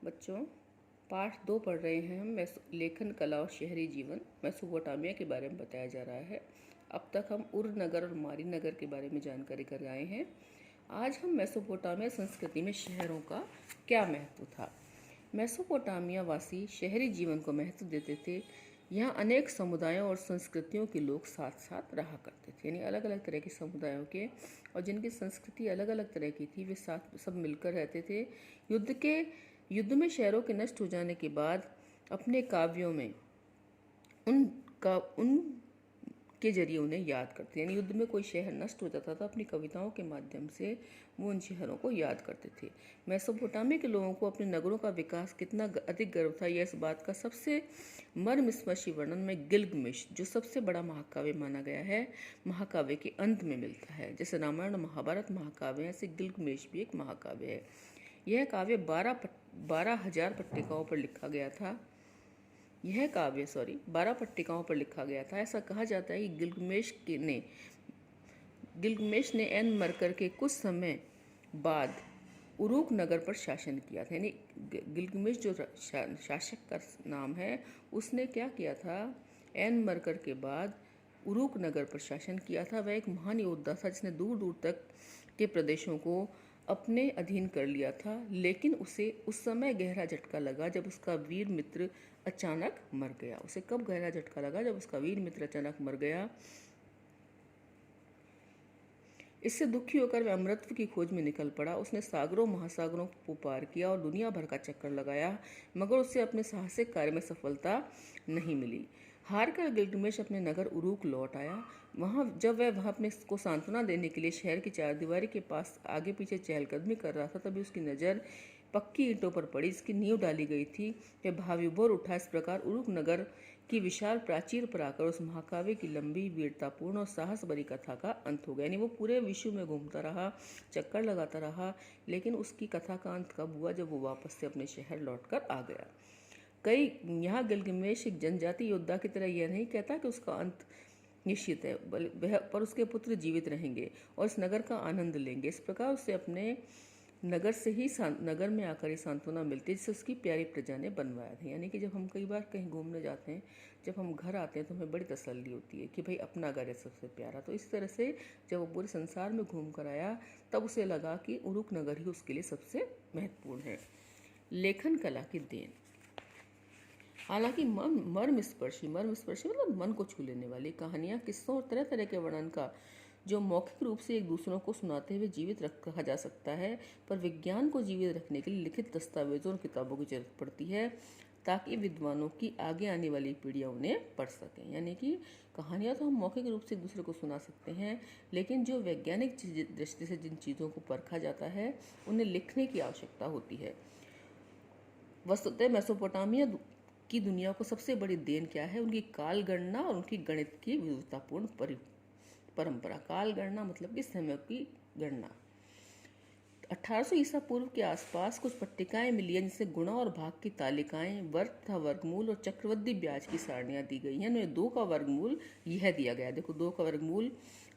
बच्चों, पाठ 2 पढ़ रहे हैं हम। लेखन कला और शहरी जीवन मेसोपोटामिया के बारे में बताया जा रहा है। अब तक हम उर नगर और मारी नगर के बारे में जानकारी कर आए हैं। आज हम मेसोपोटामिया संस्कृति में शहरों का क्या महत्व था। मेसोपोटामिया वासी शहरी जीवन को महत्व देते थे। यहाँ अनेक समुदायों और संस्कृतियों के लोग साथ साथ रहा करते थे, यानी अलग अलग तरह के समुदायों के और जिनकी संस्कृति अलग अलग तरह की थी, वे साथ सब मिलकर रहते थे। युद्ध में शहरों के नष्ट हो जाने के बाद अपने काव्यों में उन के जरिए उन्हें याद करते, यानी युद्ध में कोई शहर नष्ट हो जाता था, अपनी कविताओं के माध्यम से वो उन शहरों को याद करते थे। मेसोपोटामिया के लोगों को अपने नगरों का विकास कितना अधिक गर्व था, यह इस बात का सबसे मर्मस्पर्शी वर्णन में गिल्गमेश, जो सबसे बड़ा महाकाव्य माना गया है, महाकाव्य के अंत में मिलता है। जैसे रामायण और महाभारत महाकाव्य है, ऐसे गिल्गमेश भी एक महाकाव्य है। यह काव्य 12,000 पट्टिकाओं पर लिखा गया था। 12 पट्टिकाओं पर लिखा गया था। ऐसा कहा जाता है कि गिल्गमेश ने एन मरकर के कुछ समय बाद उरुक नगर पर शासन किया था। यानी गिल्गमेश जो शासक का नाम है, उसने क्या किया था, एन मरकर के बाद उरुक नगर पर शासन किया था। वह एक महान योद्धा था जिसने दूर दूर तक के प्रदेशों को अपने अधीन कर लिया था, लेकिन उसे उस समय गहरा झटका लगा जब उसका वीर मित्र अचानक मर गया। उसे कब गहरा झटका लगा? जब उसका वीर मित्र अचानक मर गया। इससे दुखी होकर वह अमृत की खोज में निकल पड़ा। उसने सागरों महासागरों को पार किया और दुनिया भर का चक्कर लगाया, मगर उसे अपने साहसिक कार्य में सफलता नहीं मिली। हार कर गिल्गमेश अपने नगर उरूक लौट आया। जब वह अपने को सांत्वना देने के लिए शहर की चारदीवारी के पास आगे पीछे चहलकदमी कर रहा था, तभी उसकी नज़र पक्की ईंटों पर पड़ी, जिसकी नींव डाली गई थी। वह भावविभोर उठा। इस प्रकार उरूक नगर की विशाल प्राचीर पर आकर उस महाकाव्य की लंबी, वीरतापूर्ण और साहस भरी कथा का अंत हो गया। यानी वो पूरे विश्व में घूमता रहा, चक्कर लगाता रहा, लेकिन उसकी कथा का अंत कब हुआ? जब वो वापस से अपने शहर लौटकर आ गया। यहाँ गिल्गमेश एक जनजाति योद्धा की तरह यह नहीं कहता कि उसका अंत निश्चित है, पर उसके पुत्र जीवित रहेंगे और इस नगर का आनंद लेंगे। इस प्रकार उसे अपने नगर में आकर ये सांत्वना मिलती है, जिसे उसकी प्यारी प्रजा ने बनवाया था। यानी कि जब हम कई बार कहीं घूमने जाते हैं, जब हम घर आते हैं, तो हमें बड़ी तसल्ली होती है कि भाई अपना घर है सबसे प्यारा। तो इस तरह से जब वो पूरे संसार में घूम कर आया, तब उसे लगा कि उरुक नगर ही उसके लिए सबसे महत्वपूर्ण है। लेखन कला की देन। हालांकि मर्मस्पर्शी मतलब मन को छू लेने वाली कहानियाँ, किस्सों और तरह तरह के वर्णन का जो मौखिक रूप से एक दूसरों को सुनाते हुए जीवित रखा जा सकता है, पर विज्ञान को जीवित रखने के लिए लिखित दस्तावेजों और किताबों की जरूरत पड़ती है, ताकि विद्वानों की आगे आने वाली पीढ़ियाँ उन्हें पढ़ सकें। यानी कि कहानियाँ तो हम मौखिक रूप से एक दूसरे को सुना सकते हैं, लेकिन जो वैज्ञानिक दृष्टि से जिन चीज़ों को परखा जाता है, उन्हें लिखने की आवश्यकता होती है। वस्तुतः मेसोपोटामिया की दुनिया को सबसे बड़ी देन क्या है? उनकी काल गणना और उनकी गणित की विविधतापूर्ण परंपरा। काल गणना मतलब कि समय की गणना। 1800 ईसा पूर्व के आसपास कुछ पट्टिकाएं मिली हैं, जिससे गुणा और भाग की तालिकाएं, वर्ग तथा वर्गमूल और चक्रवृद्धि ब्याज की सारणियां दी गई हैं। 2 का वर्गमूल यह दिया गया। देखो, 2 का वर्गमूल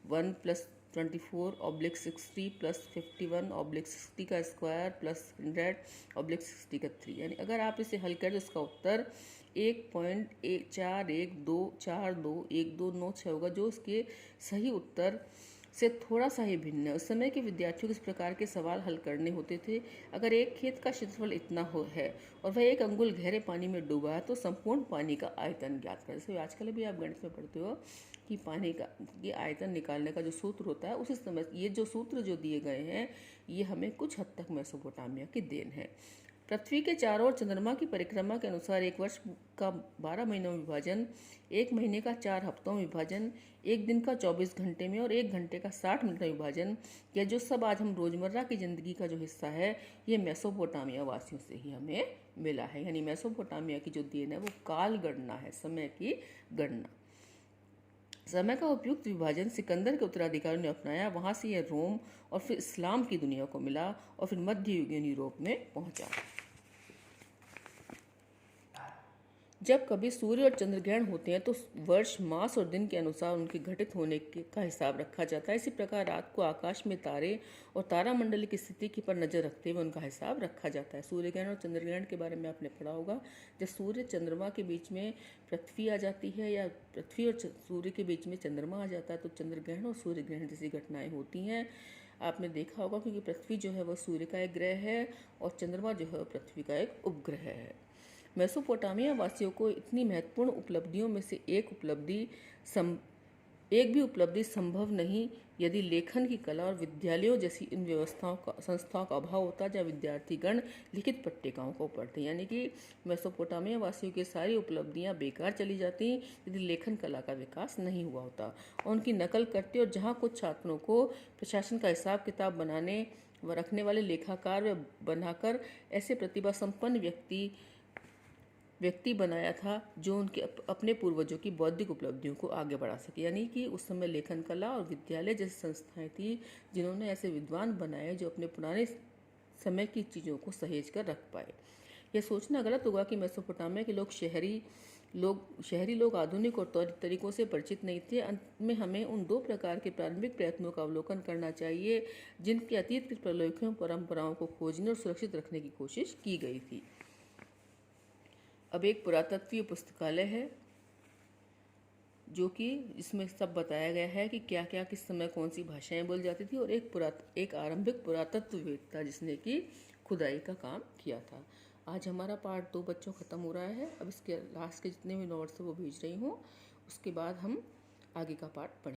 1 + 24/60 + 51/60 का स्क्वायर प्लस 100/60 का 3। यानी अगर आप इसे हल करें तो इसका उत्तर 1.41242129 होगा, जो इसके सही उत्तर से थोड़ा सा ही भिन्न है। उस समय के विद्यार्थियों को इस प्रकार के सवाल हल करने होते थे। अगर एक खेत का क्षेत्रफल इतना है और वह 1 अंगुल गहरे पानी में डूबा है, तो संपूर्ण पानी का आयतन ज्ञात करें। जैसे आजकल भी आप गणित में पढ़ते हो कि पानी का ये आयतन निकालने का जो सूत्र होता है, उसी समय ये जो सूत्र जो दिए गए हैं, ये हमें कुछ हद तक मेसोपोटामिया की देन है। पृथ्वी के चारों ओर चंद्रमा की परिक्रमा के अनुसार एक वर्ष का 12 महीनों में विभाजन, 1 महीने का 4 हफ्तों में विभाजन, 1 दिन का 24 घंटे में और 1 घंटे का 60 मिनट में विभाजन, यह जो सब आज हम रोजमर्रा की जिंदगी का जो हिस्सा है, ये मेसोपोटामिया वासियों से ही हमें मिला है। यानी मेसोपोटामिया की जो देन है वो काल गणना है, समय की गणना। समय का उपयुक्त विभाजन सिकंदर के उत्तराधिकारियों ने अपनाया। वहां से यह रोम और फिर इस्लाम की दुनिया को मिला और फिर मध्य युगीन यूरोप में पहुंचा। जब कभी सूर्य और चंद्र ग्रहण होते हैं तो वर्ष, मास और दिन के अनुसार उनके घटित होने का हिसाब रखा जाता है। इसी प्रकार रात को आकाश में तारे और तारामंडल की स्थिति की पर नजर रखते हुए उनका हिसाब रखा जाता है। सूर्य ग्रहण और चंद्र ग्रहण के बारे में आपने पढ़ा होगा। जब सूर्य चंद्रमा के बीच में पृथ्वी आ जाती है या पृथ्वी और सूर्य के बीच में चंद्रमा आ जाता है तो चंद्र ग्रहण और सूर्य ग्रहण जैसी घटनाएं होती हैं। आपने देखा होगा क्योंकि पृथ्वी जो है वह सूर्य का एक ग्रह है और चंद्रमा जो है वह पृथ्वी का एक उपग्रह है। मेसोपोटामिया वासियों को इतनी महत्वपूर्ण उपलब्धियों में से एक भी उपलब्धि संभव नहीं यदि लेखन की कला और विद्यालयों जैसी इन संस्थाओं का अभाव होता जहाँ विद्यार्थीगण लिखित पट्टिकाओं को पढ़ते। यानी कि मेसोपोटामिया वासियों की सारी उपलब्धियां बेकार चली जाती यदि लेखन कला का विकास नहीं हुआ होता और उनकी नकल करते। और जहाँ कुछ छात्रों को प्रशासन का हिसाब किताब बनाने व रखने वाले लेखाकार व बनाकर ऐसे प्रतिभा संपन्न व्यक्ति बनाया था जो उनके अपने पूर्वजों की बौद्धिक उपलब्धियों को आगे बढ़ा सके। यानी कि उस समय लेखन कला और विद्यालय जैसी संस्थाएं थी जिन्होंने ऐसे विद्वान बनाए जो अपने पुराने समय की चीज़ों को सहेज कर रख पाए। यह सोचना गलत होगा कि मेसोपोटामिया के शहरी लोग आधुनिक और तरीकों से परिचित नहीं थे। अंत में हमें उन दो प्रकार के प्रारंभिक प्रयत्नों का अवलोकन करना चाहिए जिनके अतीत के प्रलेखों परंपराओं को खोजने और सुरक्षित रखने की कोशिश की गई थी। अब एक पुरातत्वीय पुस्तकालय है जो कि इसमें सब बताया गया है कि क्या क्या किस समय कौन सी भाषाएं बोली जाती थी और एक आरंभिक पुरातत्ववेद था जिसने कि खुदाई का काम किया था। आज हमारा पार्ट 2 बच्चों ख़त्म हो रहा है। अब इसके लास्ट के जितने भी नोट्स हैं वो भेज रही हूँ, उसके बाद हम आगे का पार्ट पढ़ेंगे।